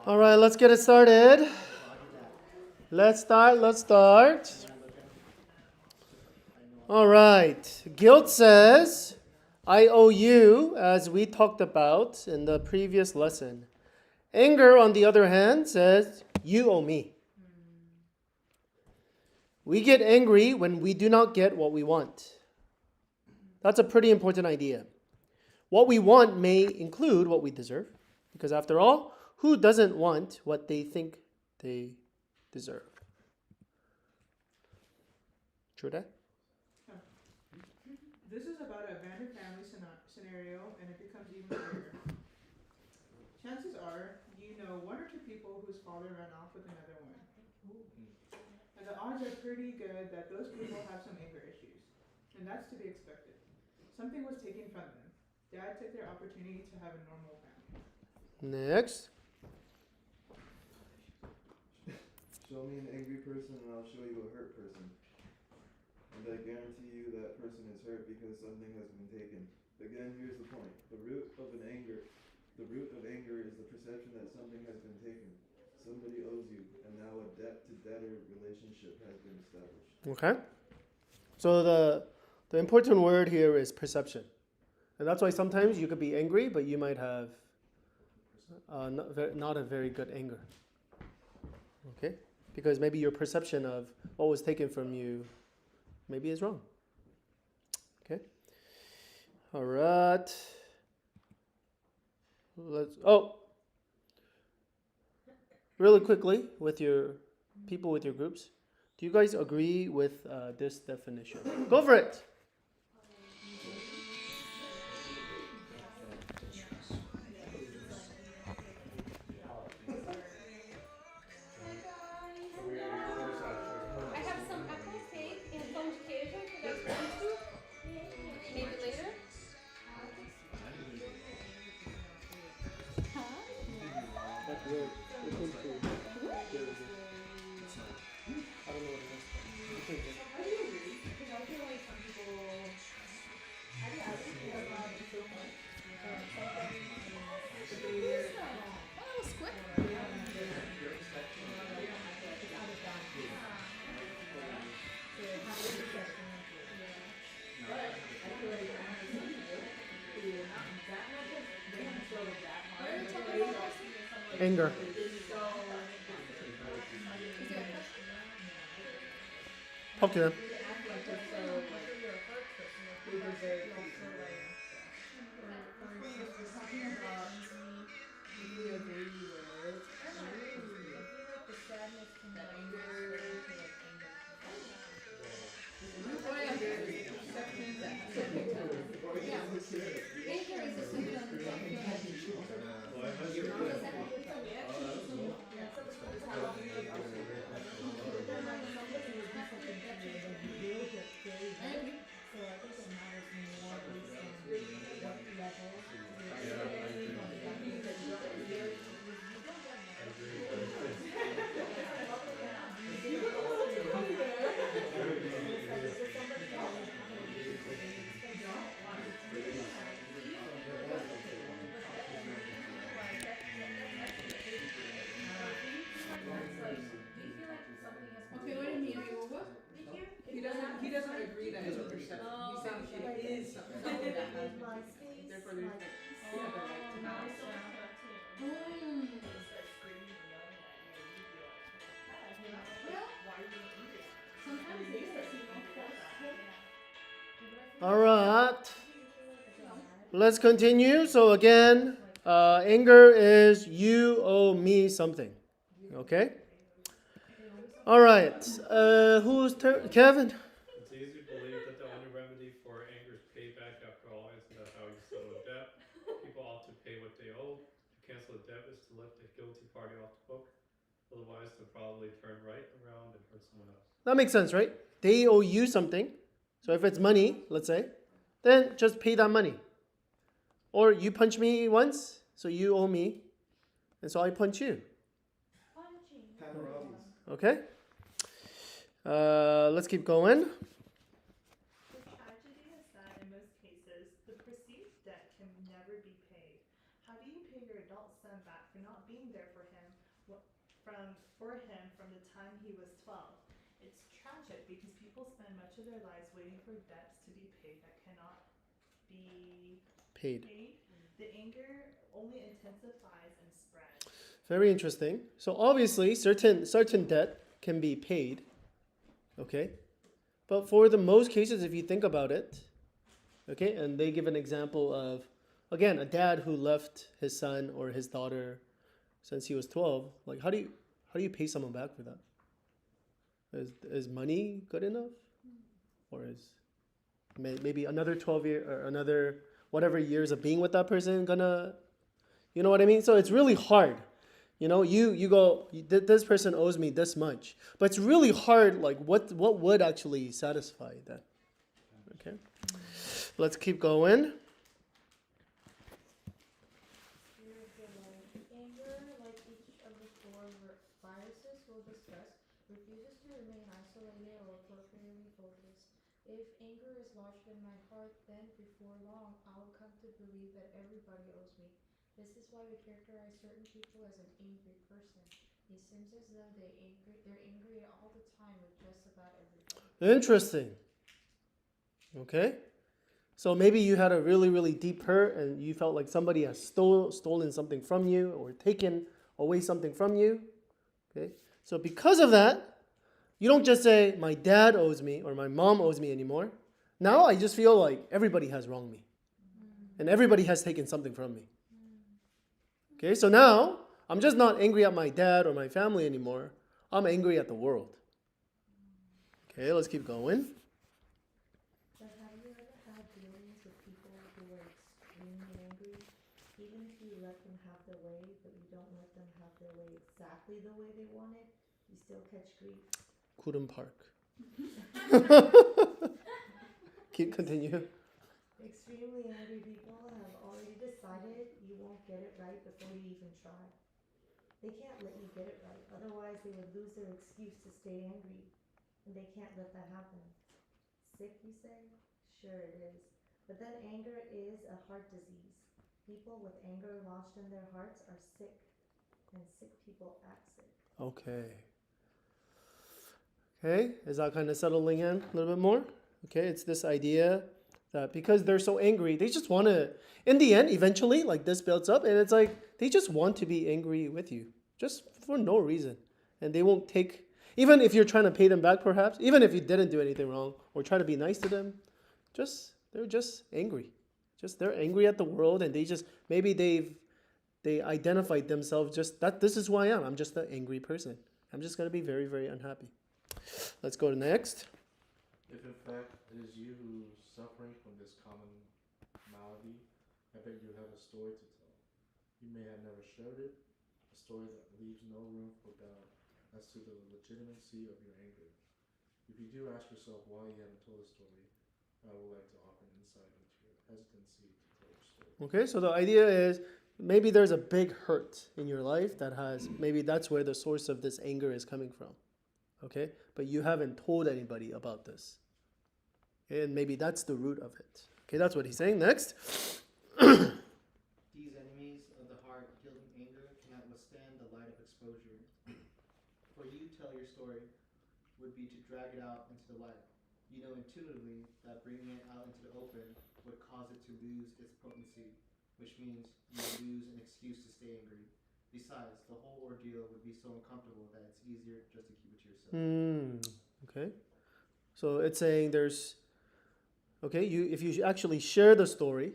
All right, let's get it started. Let's start. All right. Guilt says, I owe you, as we talked about in the previous lesson. Anger, on the other hand, says, you owe me. We get angry when we do not get what we want. That's a pretty important idea. What we want may include what we deserve, because after all, who doesn't want what they think they deserve? True that? This is about a abandoned family scenario, and it becomes even clearer. Chances are, you know one or two people whose father ran off with another woman. And the odds are pretty good that those people have some anger issues. And that's to be expected. Something was taken from them. Dad took their opportunity to have a normal family. Next. Show me an angry person and I'll show you a hurt person. And I guarantee you that person is hurt because something has been taken. Again, here's the point. The root of anger is the perception that something has been taken. Somebody owes you, and now a debt-to-debtor relationship has been established. Okay. So the important word here is perception. And that's why sometimes you could be angry, but you might have not a very good anger. Okay? Because maybe your perception of what was taken from you maybe is wrong. Okay? All right. Really quickly with your people with your groups. Do you guys agree with this definition? Go for it. Anger. Talk to them. He doesn't agree that it's a perception. He's saying it is something that has been taken. Therefore, there's the right to know. All right. Let's continue. So again, anger is you owe me something. Okay? All right. Who's turn? Kevin? It's easy to believe that the only remedy for anger is payback. After all, isn't that how cancel a debt is to let the guilty party off the hook. Otherwise, they'll probably turn right around and hurt someone else. That makes sense, right? They owe you something. So if it's money, let's say, then just pay that money. Or you punch me once, so you owe me, and so I punch you. Hammurabi's. Okay? Let's keep going. The tragedy is that in most cases, the perceived debt can never be paid. How do you pay your adult son back for not being there for him from the time he was 12? It's tragic because people spend much of their lives waiting for debts to be paid that cannot be Paid. The anger only intensifies and spreads. Very interesting. So obviously, certain debt can be paid. Okay? But for the most cases, if you think about it, okay, and they give an example of, again, a dad who left his son or his daughter since he was 12, like how do you pay someone back for that? Is money good enough? Or is maybe another 12 year or another whatever years of being with that person gonna, you know what I mean? So it's really hard. You know, you go, this person owes me this much. But it's really hard, like, what would actually satisfy that? Okay? Let's keep going. Anger, like each of the four viruses we'll discuss, refuses to remain isolated or appropriately focused. If anger is lodged in my heart, then before long I will come to believe that everybody owes me. This is why we characterize certain people as an angry person. It seems as though they're angry all the time with just about everybody. Interesting. Okay? So maybe you had a really, really deep hurt and you felt like somebody has stolen something from you or taken away something from you. Okay? So because of that, you don't just say, my dad owes me or my mom owes me anymore. Now I just feel like everybody has wronged me. And everybody has taken something from me. Okay, so now I'm just not angry at my dad or my family anymore. I'm angry at the world. Okay, let's keep going. But have you ever had dealings with people who are extremely angry? Even if you let them have their way, but you don't let them have their way exactly the way they want it, you still catch grief. Couldn't park. Continue. Extremely angry people have already decided you won't get it right before you even try. They can't let you get it right, otherwise they would lose their excuse to stay angry, and they can't let that happen. Sick, you say? Sure it is. But then anger is a heart disease. People with anger lodged in their hearts are sick, and sick people act sick. Okay. Okay, is that kind of settling in a little bit more? Okay, it's this idea that because they're so angry, they just want to, in the end, eventually, like this builds up, and it's like they just want to be angry with you, just for no reason. And they won't take, even if you're trying to pay them back perhaps, even if you didn't do anything wrong, or try to be nice to them, they're just angry. They're angry at the world, and they just, maybe they identified themselves just that this is who I am. I'm just an angry person. I'm just going to be very, very unhappy. Let's go to next. If in fact it is you who's suffering from this common malady, I bet you have a story to tell. You may have never shared it, a story that leaves no room for doubt as to the legitimacy of your anger. If you do ask yourself why you haven't told a story, I would like to offer an insight into your hesitancy to tell your story. Okay, so the idea is maybe there's a big hurt in your life that has, maybe that's where the source of this anger is coming from. Okay, but you haven't told anybody about this. Okay, and maybe that's the root of it. Okay, that's what he's saying. Next. These enemies of the heart, guilt and anger, cannot withstand the light of exposure. For you to tell your story would be to drag it out into the light. You know intuitively that bringing it out into the open would cause it to lose its potency, which means you would lose an excuse to stay angry. Besides, the whole ordeal would be so uncomfortable that it's easier just to keep it to yourself. Okay, so it's saying there's, okay, if you actually share the story,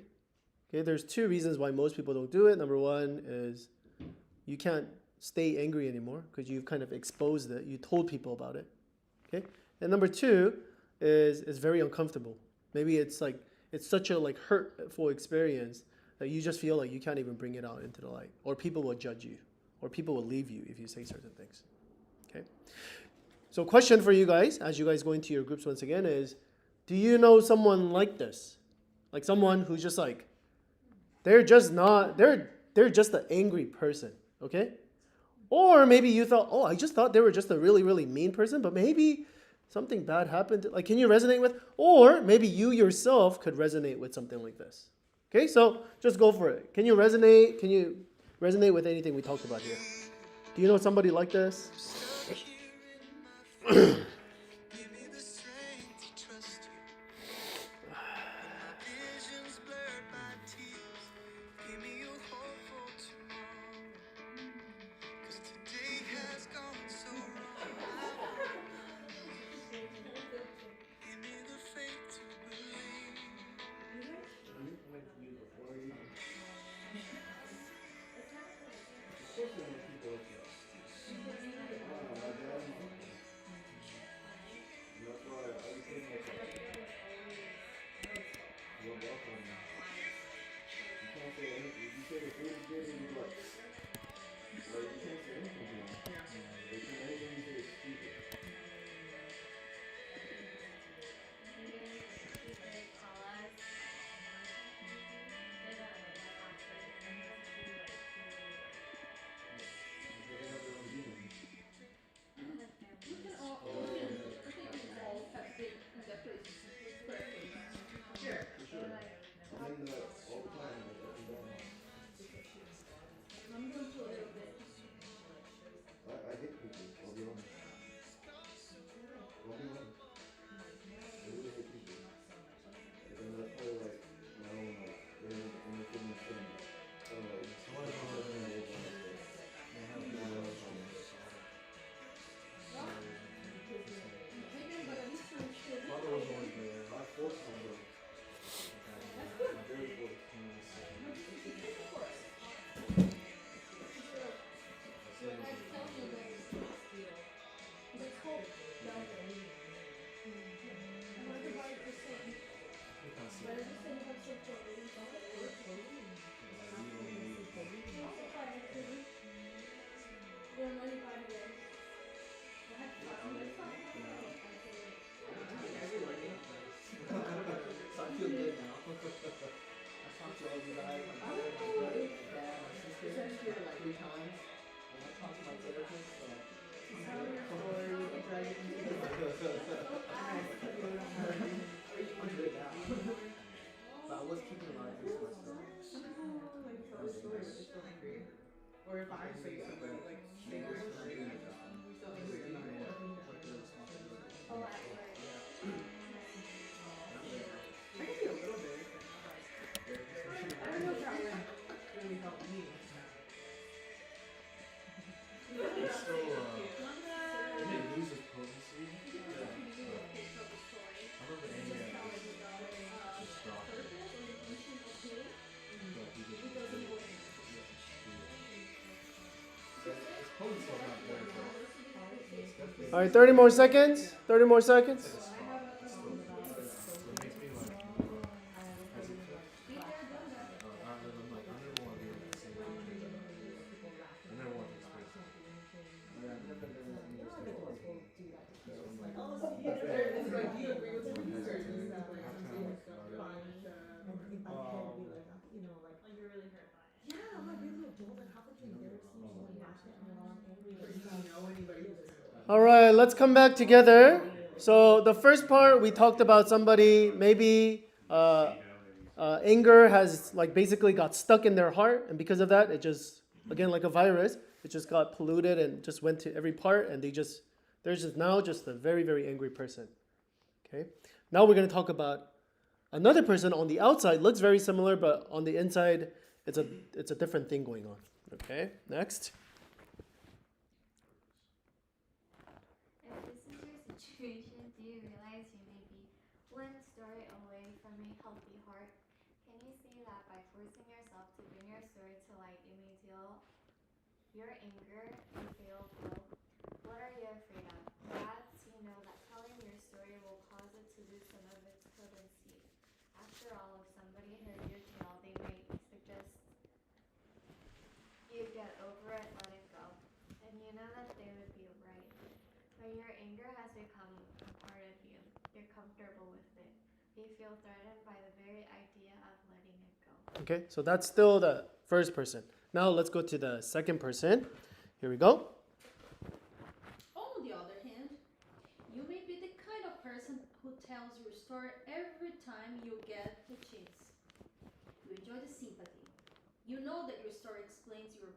okay, there's two reasons why most people don't do it. Number one is you can't stay angry anymore because you've kind of exposed it. You told people about it. Okay, and number two is it's very uncomfortable. Maybe it's like it's such a like hurtful experience that you just feel like you can't even bring it out into the light, or people will judge you, or people will leave you if you say certain things. Okay? So question for you guys, as you guys go into your groups once again, is do you know someone like this? Like someone who's just like, they're just an angry person, okay? Or maybe you thought, oh, I just thought they were just a really, really mean person, but maybe something bad happened. Like, can you resonate with? Or maybe you yourself could resonate with something like this. Okay, so just go for it. Can you resonate? Can you resonate with anything we talked about here? Do you know somebody like this? Went to you before you. Of course there are people like that. I don't know, my dad is like that. And that's why I became like a rub off on him. You can't say anything. If you say the food is good, he'll be like you can't say anything to him. Like anything you say is stupid. Because they have their own demons. For sure. I'm in that all the time, like up and down. I hate people, I'll be honest. I'll be honest. I really hate people. But then that's probably like my own like inner thing of sin. So like just trying to work on that stuff. Keep my own from it. Father was always there. I forced myself. I'm very forced. So I feel good now. I talked to all you guys, my brother, my dad, my sister, like 3 times. And I talked to my therapist, so I'm good now. But I was keeping a lot of things to myself. Or if I say somebody like they do something, you still angry about it. I can be a little bit, but I don't know if that would really help me. It's still, it may lose its potency. I remember Amy had this doctor. But he didn't do it. Its potency is not there, but it's definitely. All right, 30 more seconds. 30 more seconds. It's strong. It's still there. So it makes me like more hesitant. I'm like, I never want to be in that same situation. I never want to experience it. Yeah, I've never done that. So I'm like, It's like you agree with more me, or hesitant. you I have to like, find In my head, it'd be like, like, you're really hurt by it. yeah, I'm a really adult, and how could you embarrass me so much that I'm angry? or you know anybody who's All right, let's come back together. So the first part, we talked about somebody maybe anger has like basically got stuck in their heart, and because of that, it just, again, like a virus, it just got polluted and just went to every part, and they're just now just a very, very angry person. Okay, now we're going to talk about another person on the outside, looks very similar, but on the inside, it's a different thing going on. Okay, next. If this is your situation, do you realize you may be one story away from a healthy heart? Can you see that by forcing yourself to bring your story to light, you may deal your anger a fatal blow? What are you afraid of? Perhaps you know that telling your story will cause it to lose some of its potency. After all, if somebody heard your tale, they might suggest but your anger has become a part of you. You're comfortable with it. You feel threatened by the very idea of letting it go. Okay, so that's still the first person. Now let's go to the second person. Here we go. On the other hand, you may be the kind of person who tells your story every time you get the chance. You enjoy the sympathy. You know that your story explains your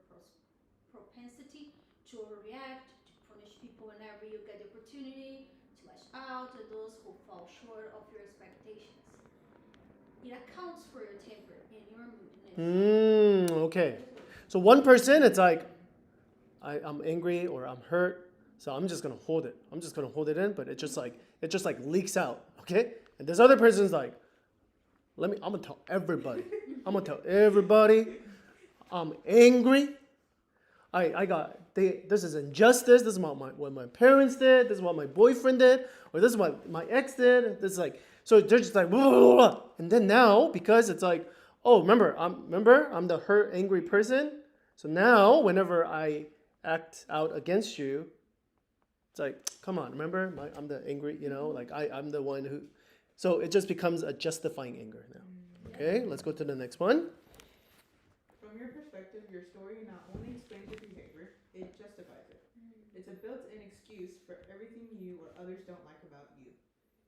propensity to overreact, to punish people whenever you get the opportunity, to lash out at those who fall short of your expectations. It accounts for your temper and your moodiness. Okay. So one person, it's like, I'm angry or I'm hurt, so I'm just gonna hold it. I'm just gonna hold it in, but it just like leaks out. Okay. And this other person's like, I'm gonna tell everybody. I'm gonna tell everybody. I'm angry. This is injustice. This is what my parents did. This is what my boyfriend did, or this is what my ex did. This is like, so they're just like, blah, blah, blah. And then now, because it's like, oh, remember, I'm the hurt, angry person. So now, whenever I act out against you, it's like, come on, remember, I'm the angry, like I'm the one who. So it just becomes a justifying anger now. Okay, let's go to the next one. From your perspective, your story not only explains your behavior, it justifies it. It's a built-in excuse for everything you or others don't like about you.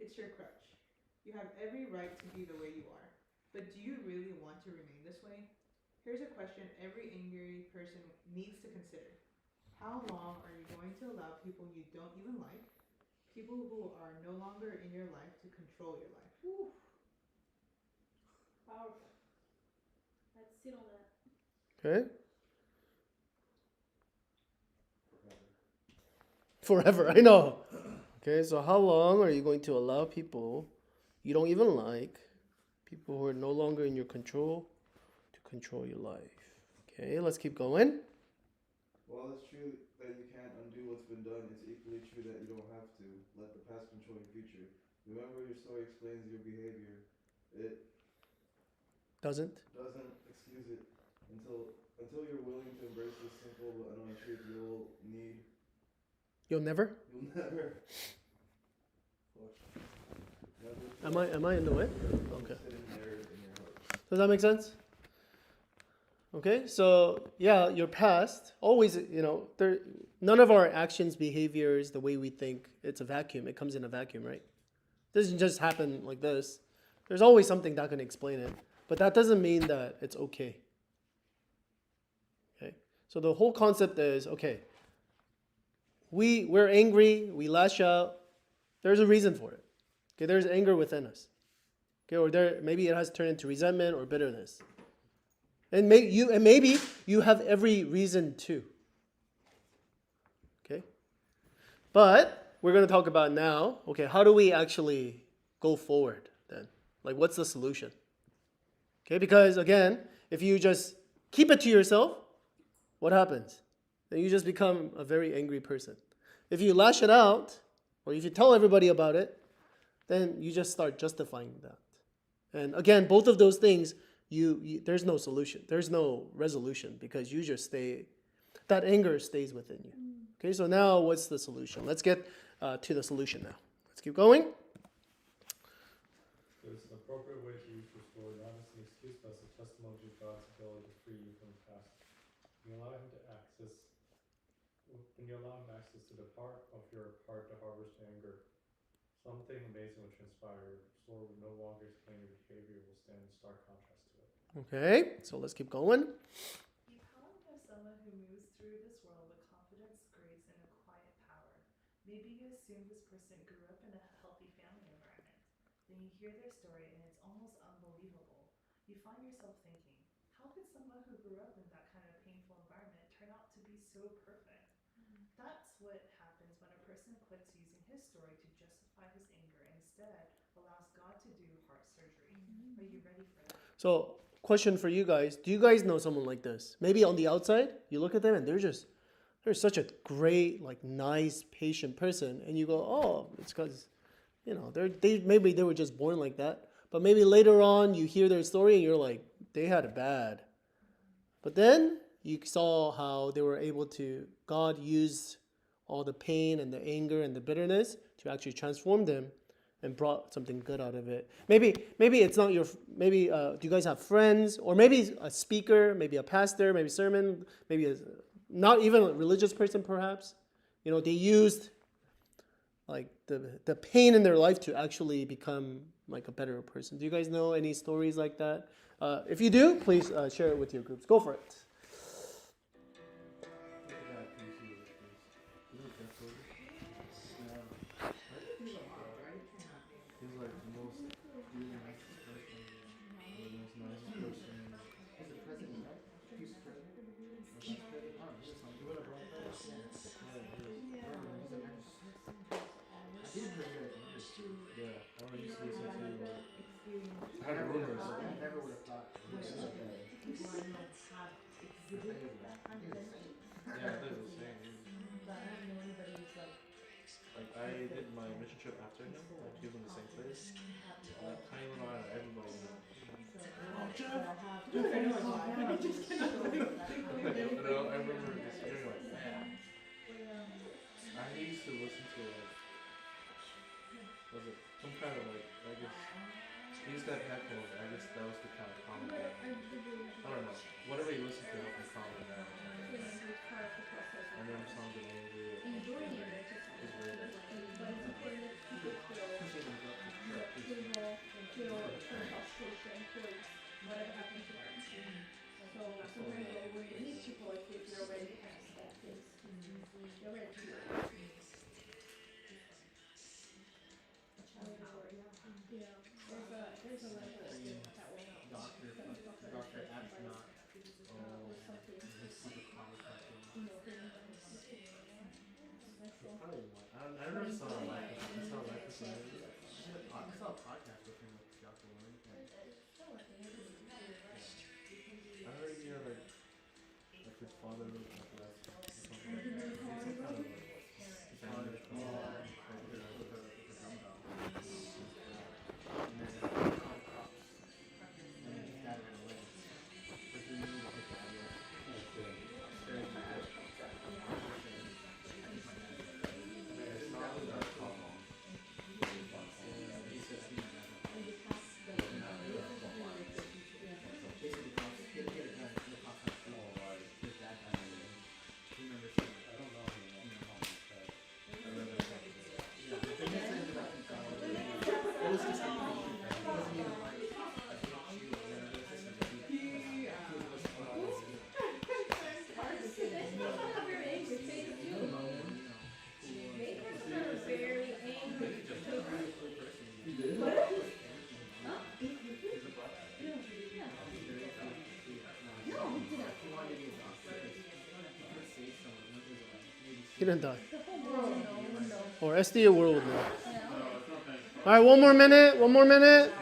It's your crutch. You have every right to be the way you are. But do you really want to remain this way? Here's a question every angry person needs to consider. How long are you going to allow people you don't even like, people who are no longer in your life, to control your life? Ooh. Powerful. Let's sit on that. Okay. Forever, I know. Okay, so how long are you going to allow people you don't even like, people who are no longer in your control, to control your life? Okay, let's keep going. While it's true that you can't undo what's been done, it's equally true that you don't have to let the past control your future. Remember, your story explains your behavior. It Doesn't excuse it. Until you're willing to embrace this simple but unknown truth, You'll never? You'll never. Am I in the way? Okay. Sitting there in your heart. Does that make sense? Okay, so yeah, your past always, none of our actions, behaviors, the way we think, it's a vacuum. It comes in a vacuum, right? It doesn't just happen like this. There's always something that can explain it, but that doesn't mean that it's okay. Okay, so the whole concept is, okay, we're angry, we lash out. There's a reason for it. Okay, there's anger within us. Okay, or maybe it has turned into resentment or bitterness. And maybe you have every reason to. Okay? But we're going to talk about now, okay, how do we actually go forward then? Like, what's the solution? Okay, because again, if you just keep it to yourself, what happens? Then you just become a very angry person. If you lash it out, or if you tell everybody about it, then you just start justifying that. And again, both of those things, there's no solution. There's no resolution because you just that anger stays within you. Okay, so now what's the solution? Let's get to the solution now. Let's keep going. There's an appropriate way to use your story, not as an excuse, but as a testimony to God's ability to free you from the past. When you allow him access to the part of your heart that harbors anger, something amazing will transpire. Your story will no longer explain your behavior, will stand in stark contrast to it. Okay, so let's keep going. You probably know someone who moves through this world with confidence, grace, and a quiet power. Maybe you assume this person grew up in a healthy family environment. Then you hear their story and it's almost unbelievable. You find yourself thinking, how could someone who grew up in that kind of painful environment turn out to be so perfect? That's what happens when a person quits using his story to justify his anger and instead allows God to do heart surgery. Are you ready for that? So, question for you guys. Do you guys know someone like this? Maybe on the outside, you look at them and they're such a great, like, nice, patient person. And you go, oh, it's because, maybe they were just born like that. But maybe later on you hear their story and you're like, they had it bad. But then you saw how they were able to, God used all the pain and the anger and the bitterness to actually transform them and brought something good out of it. Maybe it's not your, maybe do you guys have friends, or maybe a speaker, maybe a pastor, maybe sermon, maybe not even a religious person perhaps. You know, they used like the pain in their life to actually become like a better person. Do you guys know any stories like that? If you do, please share it with your groups. Go for it. He's like the most nicest person, the most nicest person. He's the president, right? Future president? Or vice president? I don't know. He was something. You would have brought that? Yeah. Yeah, he is. I remember he's a nice. I didn't hear very angry. Yeah, I remember used to listen to I I heard never would have rumors thought. of I him. never would have thought he was like that. That's crazy. I think it's the same. Yeah, that is the same. Like I did my mission trip after him. Like he was in the same place. Like Connie went on, everybody knew. Oh, Jeff! Jeff! I know it's live, and I just cannot like. I remember just hearing like, man. I used to listen to like, was it some kind of like, I guess he used to have headphones. I guess that was to kind of calm him down. I don't know. Whatever he listened to helped him calm him down. I remember songs of anger. It's weird. Pushing him up to shut up. Doctor Astronaut. Oh, He's super calm or something. that's probably one. I never saw a live. I saw a live personality. I saw a podcast with him with Dr. Warren. I heard he had like his father like left or something like that. Some kind of like family or something. With a dumbbell. And then he called the cops. And then his dad ran away. But he knew what his dad was. Very bad. I think my dad is bad. Yeah, it's not really that calm. Yeah, he said he my dad. Basically, cops, he had a gun and the cops had to shoot him. His dad died already. He remembers saying, I don't know him. I don't know his dad. yeah, the thing is that he got control. It was just a thing. It wasn't even like, I hate you or whatever. It's just a thing. He was listening to all this stuff. He didn't die. Or SD world now. All right, one more minute. One more minute.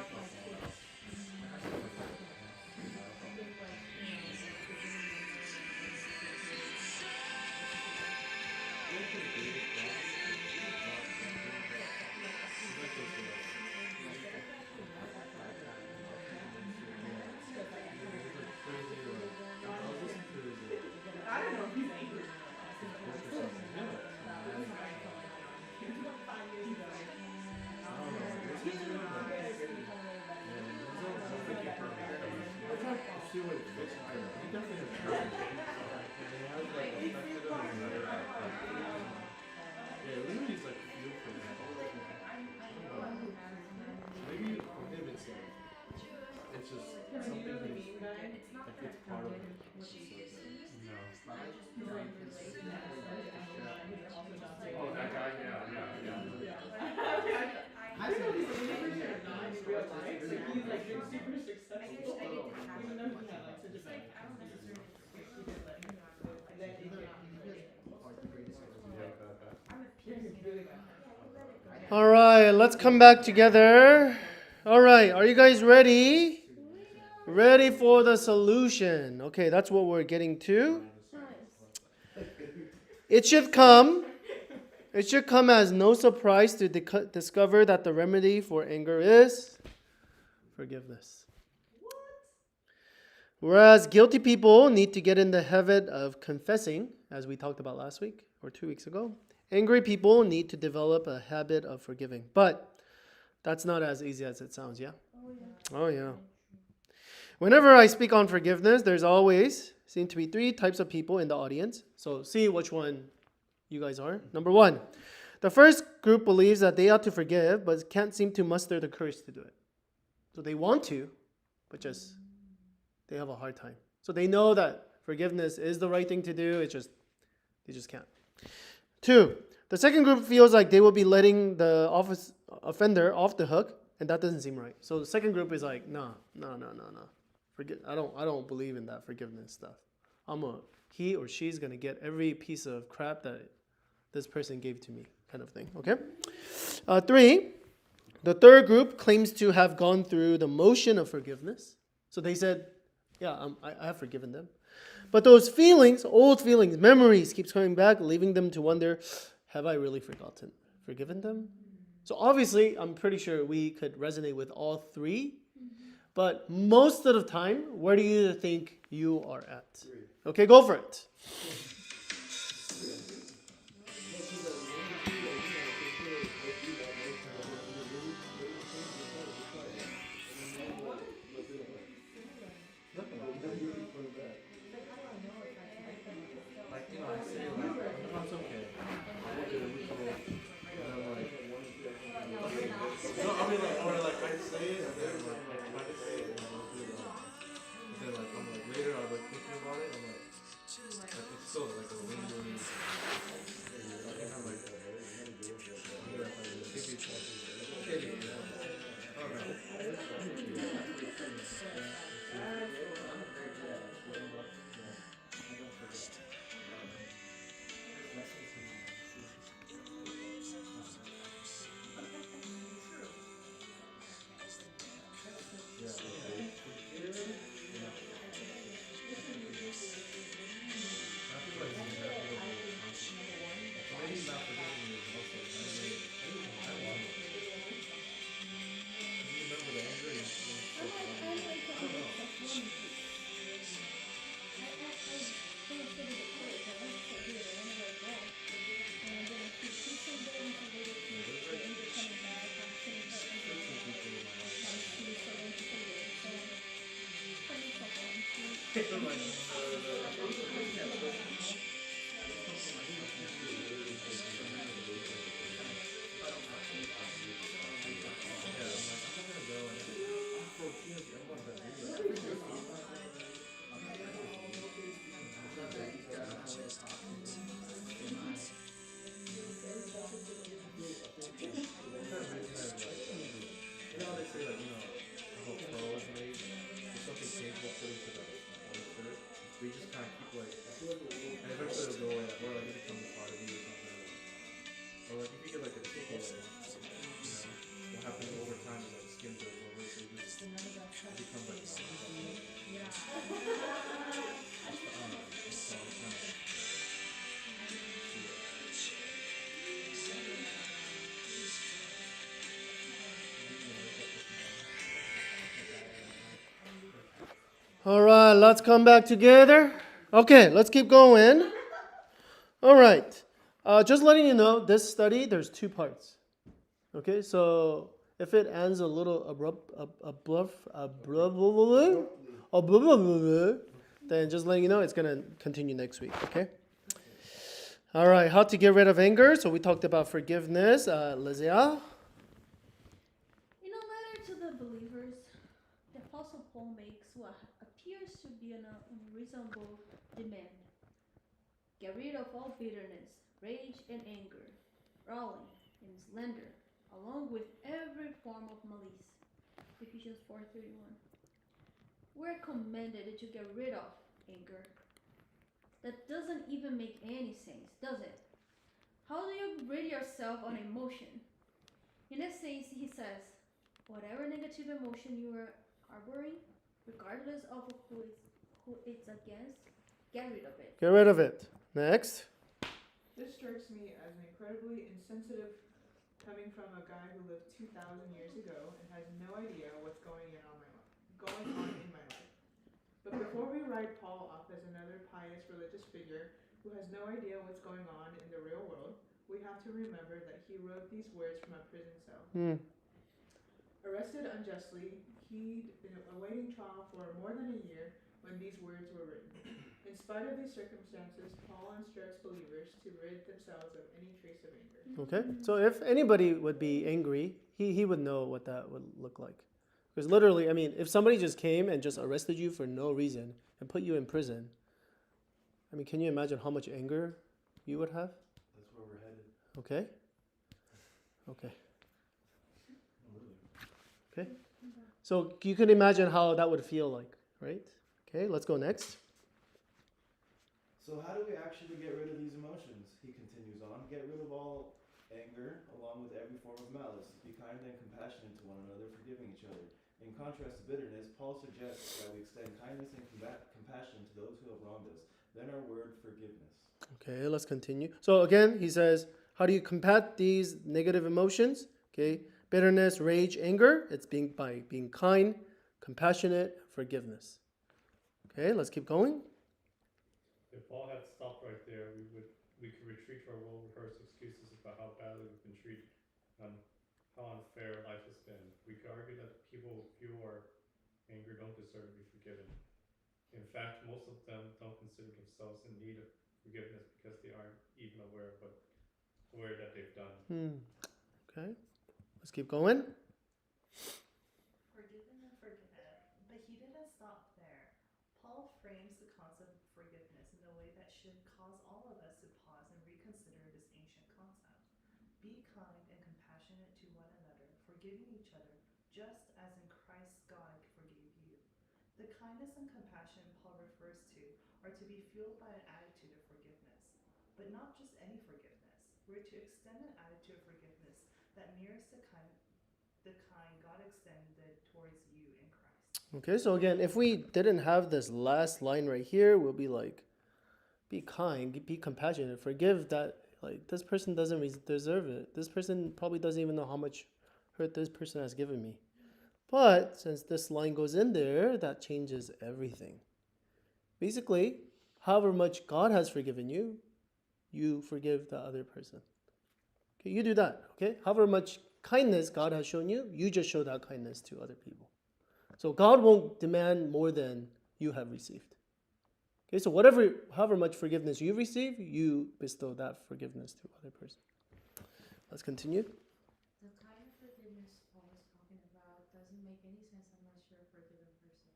I don't know if he's angry or not. It's like 5 years ago. Maybe for him it's like, it's just something he's, like it's part of him. It's so good. No. Oh, that guy, yeah. I said He's a or not in real life, so he's like been super successful. Even though he had like such a bad he did let him and then he did yeah, he's really bad. All right, let's come back together. All right, are you guys ready? Ready for the solution. Okay, that's what we're getting to. It should come as no surprise to discover that the remedy for anger is forgiveness. Whereas guilty people need to get in the habit of confessing, as we talked about last week or 2 weeks ago, Angry people need to develop a habit of forgiving. But that's not as easy as it sounds, yeah? Oh yeah. Oh, yeah. Whenever I speak on forgiveness, there's always seem to be three types of people in the audience. So see which one you guys are. Number one, the first group believes that they ought to forgive, but can't seem to muster the courage to do it. So they want to, but just they have a hard time. So they know that forgiveness is the right thing to do. It's just they just can't. Two, the second group feels like they will be letting the offender off the hook, and that doesn't seem right. So the second group is like, no. I don't believe in that forgiveness stuff. He or she's gonna get every piece of crap that this person gave to me, kind of thing. Okay. Three, the third group claims to have gone through the motion of forgiveness. So they said, yeah, I have forgiven them. But those feelings, old feelings, memories, keeps coming back, leaving them to wonder, have I really forgiven them? So obviously, I'm pretty sure we could resonate with all three. But most of the time, where do you think you are at? Okay, go for it. It's like, how do I know if I forgive them or not? Like, you know, I say, like, oh, it's okay. We're good, we're cool. And then, like, No, you're not. no, I mean, like, or like, I say it, and then, like, I try to say it, and I don't do it right. And then, like, I'm like, later, I'm like, thinking about it, I'm like, it's still, like, a lingering, and I'm like, maybe it's okay to do that. I don't know. I feel like it's inevitable consequence. So maybe not forgiving me is also I want it. Because you remember the anger, you still have it. I don't know. Don't study the courage. I want to sit here. I want to let go. And then I feel peace and then it's related to the anger coming back. I'm feeling hurt as Still two well. people in my life. I'm still struggling to forgive. So for me, it's like one, two. I'm like, yeah, I'm like, I'm not gonna go and say, oh, forgive everyone that did that. Forgive me. I'm kind of making it like, you know how they say, like, you know, how a pearl is made? There's something tangible put into the oyster. We just kind of keep like, and eventually it'll go away, or like it becomes a part of you or something. Or like if you get like a takeaway, you know, what happens over time is like the skin goes over, so you just, it becomes like, so I'm kind of, All right, let's come back together. Okay, let's keep going. All right. Just letting you know, this study, there's two parts. Okay, so if it ends a little then just letting you know, it's going to continue next week, okay? All right, how to get rid of anger. So we talked about forgiveness. Lizia? In a letter to the believers, the Apostle Paul makes what appears to be an unreasonable demand. Get rid of all bitterness, rage, and anger, brawling, and slander, along with every form of malice. Ephesians 4:31. We're commanded to get rid of anger. That doesn't even make any sense, does it? How do you rid yourself on emotion? In essence, he says, whatever negative emotion you are harboring, regardless of who it's against, get rid of it. Get rid of it. Next. This strikes me as an incredibly insensitive coming from a guy who lived 2,000 years ago and has no idea what's going on in my life. But before we write Paul off as another pious religious figure who has no idea what's going on in the real world, we have to remember that he wrote these words from a prison cell. Hmm. Arrested unjustly, he'd been awaiting trial for more than a year when these words were written. In spite of these circumstances, Paul instructs believers to rid themselves of any trace of anger. Okay. So if anybody would be angry, he would know what that would look like. Because literally, I mean, if somebody just came and just arrested you for no reason and put you in prison, I mean, can you imagine how much anger you would have? That's where we're headed. Okay. Okay. Okay. So you can imagine how that would feel like, right? Okay, let's go next. So how do we actually get rid of these emotions? He continues on. Get rid of all anger, along with every form of malice. Be kind and compassionate to one another, forgiving each other. In contrast to bitterness, Paul suggests that we extend kindness and compassion to those who have wronged us. Then our word, forgiveness. Okay, let's continue. So again, he says, how do you combat these negative emotions? Okay, bitterness, rage, anger. It's by being kind, compassionate, forgiveness. Okay, let's keep going. If Paul had stopped right there, we could retreat to our well-rehearsed excuses about how badly we've been treated and how unfair life has been. We could argue that people who fuel our anger don't deserve to be forgiven. In fact, most of them don't consider themselves in need of forgiveness because they aren't even aware that they've done. Okay, let's keep going. Forgiven and forgiven. But he didn't stop there. Paul frames the concept of forgiveness in a way that should cause all of us to pause and reconsider this ancient concept. Be kind and compassionate to one another, forgiving each other, just as in Christ God forgave you. The kindness and compassion Paul refers to are to be fueled by an attitude of forgiveness. But not just any forgiveness. We're to extend an attitude of forgiveness that mirrors the kind God extended towards you in Christ. Okay, so again, if we didn't have this last line right here, we'll be like, be kind, be compassionate, forgive that, like, this person doesn't deserve it. This person probably doesn't even know how much hurt this person has given me. But since this line goes in there, that changes everything. Basically, however much God has forgiven you, you forgive the other person. Okay, you do that, okay? However much kindness God has shown you, you just show that kindness to other people. So God won't demand more than you have received. Okay, so however much forgiveness you receive, you bestow that forgiveness to other person. Let's continue. The kind of forgiveness Paul is talking about doesn't make any sense unless you're a forgiven person.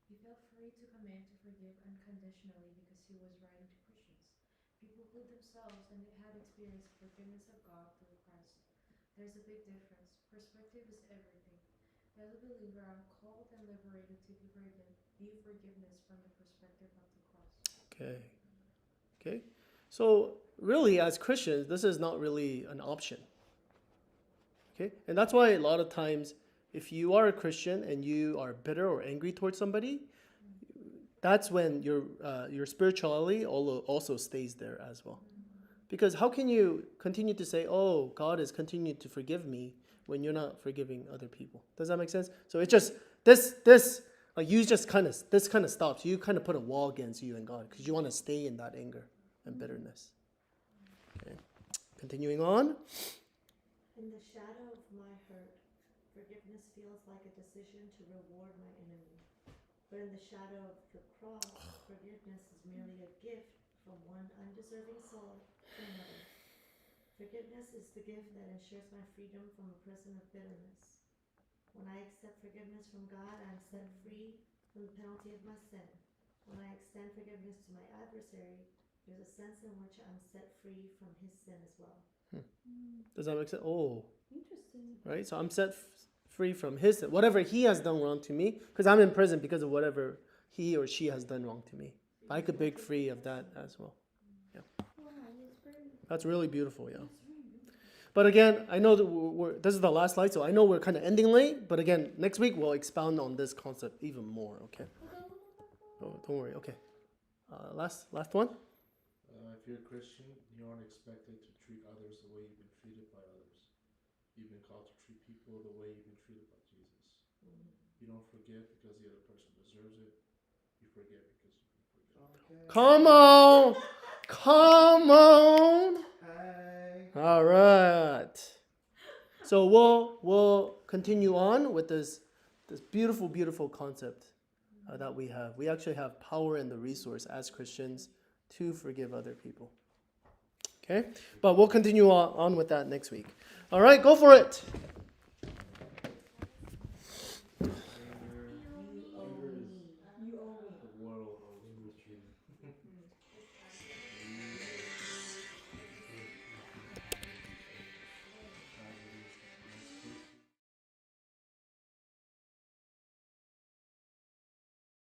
He felt free to command to forgive unconditionally because he was writing to Christians, people who themselves and they had experienced the forgiveness of God through Christ. There's a big difference. Perspective is everything. As a believer, I'm called and liberated to view forgiveness from the perspective of the cross. Okay. So really, as Christians, this is not really an option. Okay, and that's why a lot of times, if you are a Christian and you are bitter or angry towards somebody, that's when your spirituality also stays there as well. Because how can you continue to say, "Oh, God is continuing to forgive me," when you're not forgiving other people? Does that make sense? So it's just this like you just kind of stops. You kind of put a wall against you and God because you want to stay in that anger and bitterness. Okay, continuing on. In the shadow of my hurt, forgiveness feels like a decision to reward my enemy. But in the shadow of the cross, forgiveness is merely a gift from one undeserving soul to another. Forgiveness is the gift that ensures my freedom from a prison of bitterness. When I accept forgiveness from God, I am set free from the penalty of my sin. When I extend forgiveness to my adversary, there's a sense in which I'm set free from his sin as well. Does that make sense? Oh, Interesting. right. So I'm set free from his sin, whatever he has done wrong to me, because I'm in prison because of whatever he or she has done wrong to me. I could break free of that as well. Yeah, Wow, that's very. that's really beautiful. Yeah. That's really beautiful. But again, I know that this is the last slide, so I know we're kind of ending late. But again, next week we'll expound on this concept even more. Okay. Oh, don't worry. Okay. Last one. If you're a Christian, you aren't expected to treat others the way you've been treated by others. You've been called to treat people the way you've been treated by Jesus. You don't forgive because the other person deserves it. You forgive because you've been forgiven. Okay. Come on. Come on. Hey. All right. So we'll continue on with this beautiful, beautiful concept that we have. We actually have power and the resource as Christians to forgive other people. Okay? But we'll continue on with that next week. All right, go for it.